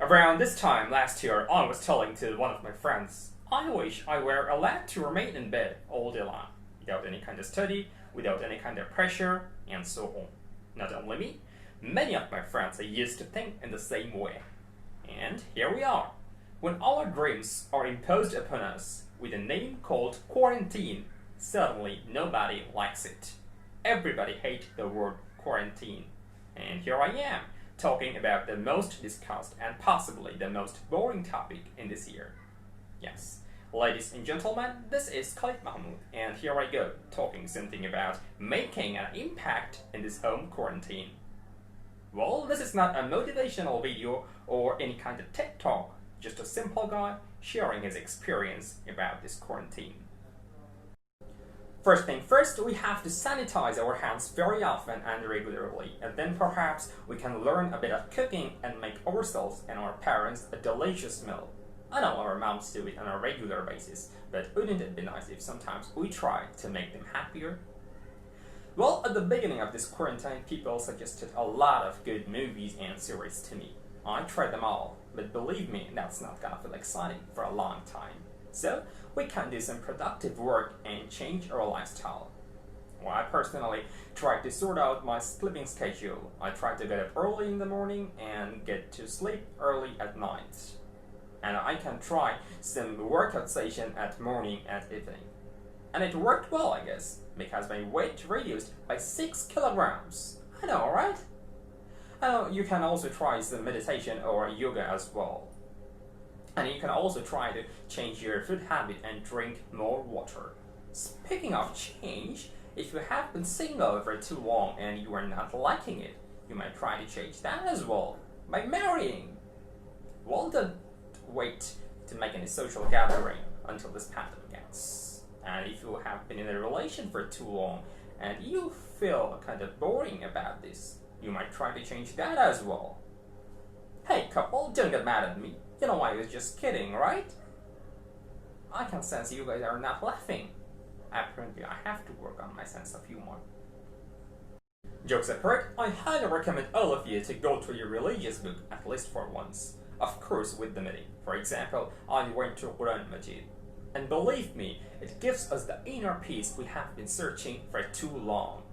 Around this time last year, I was telling to one of my friends, I wish I were allowed to remain in bed all day long, without any kind of study, without any kind of pressure, and so on. Not only me, many of my friends used to think in the same way. And here we are. When our dreams are imposed upon us with a name called quarantine, suddenly nobody likes it. Everybody hates the word quarantine. And here I am, talking about the most discussed and possibly the most boring topic in this year. Yes, ladies and gentlemen, this is Khalid Mahmud, and here I go, talking something about making an impact in this home quarantine. Well, this is not a motivational video or any kind of TED talk, just a simple guy sharing his experience about this quarantine. First thing first, we have to sanitize our hands very often and regularly, and then perhaps we can learn a bit of cooking and make ourselves and our parents a delicious meal. I know our moms do it on a regular basis, but wouldn't it be nice if sometimes we try to make them happier? Well, at the beginning of this quarantine, people suggested a lot of good movies and series to me. I tried them all, but believe me, that's not gonna feel exciting for a long time. So, we can do some productive work and change our lifestyle. Well, I personally tried to sort out my sleeping schedule. I tried to get up early in the morning and get to sleep early at night. And I can try some workout session at morning and evening. And it worked well, I guess, because my weight reduced by 6 kilograms. I know, right? You can also try some meditation or yoga as well. And you can also try to change your food habit and drink more water. Speaking of change, if you have been single for too long and you are not liking it, you might try to change that as well by marrying. Well, don't wait to make any social gathering until this pandemic ends. And if you have been in a relation for too long and you feel kind of boring about this, you might try to change that as well. Hey couple, don't get mad at me. You know I was just kidding, right? I can sense you guys are not laughing. Apparently I have to work on my sense of humor. Jokes apart, I highly recommend all of you to go to your religious book at least for once. Of course with the meaning. For example, I went to Quran Majid. And believe me, it gives us the inner peace we have been searching for too long.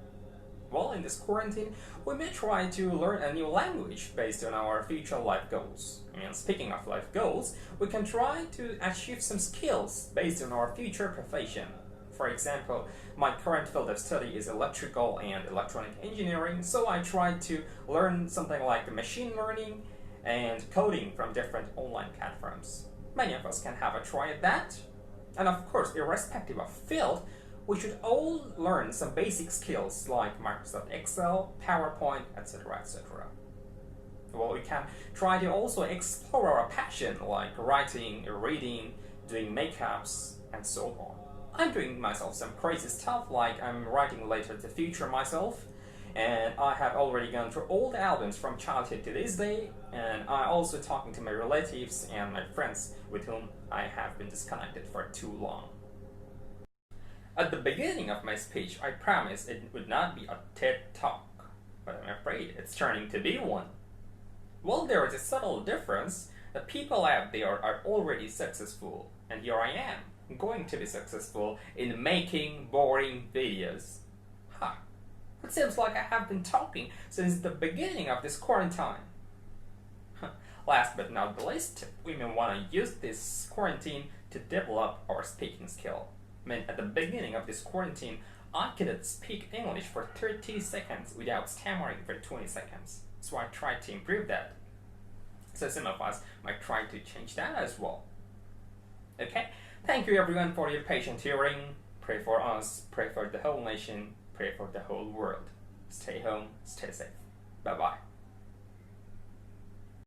Well, in this quarantine, we may try to learn a new language based on our future life goals. And speaking of life goals, we can try to achieve some skills based on our future profession. For example, my current field of study is electrical and electronic engineering, so I tried to learn something like machine learning and coding from different online platforms. Many of us can have a try at that. And of course, irrespective of field, we should all learn some basic skills like Microsoft Excel, PowerPoint, etc., etc. Well, we can try to also explore our passion like writing, reading, doing makeups, and so on. I'm doing myself some crazy stuff like I'm writing letter to future myself, and I have already gone through all the albums from childhood to this day, and I'm also talking to my relatives and my friends with whom I have been disconnected for too long. At the beginning of my speech, I promised it would not be a TED talk, but I'm afraid it's turning to be one. Well, there is a subtle difference. The people out there are already successful, and here I am, going to be successful in making boring videos. It seems like I have been talking since the beginning of this quarantine. Last but not the least, we may want to use this quarantine to develop our speaking skill. I mean, at the beginning of this quarantine, I couldn't speak English for 30 seconds without stammering for 20 seconds. So I tried to improve that. So some of us might try to change that as well. Okay? Thank you everyone for your patient hearing. Pray for us, pray for the whole nation, pray for the whole world. Stay home, stay safe. Bye-bye.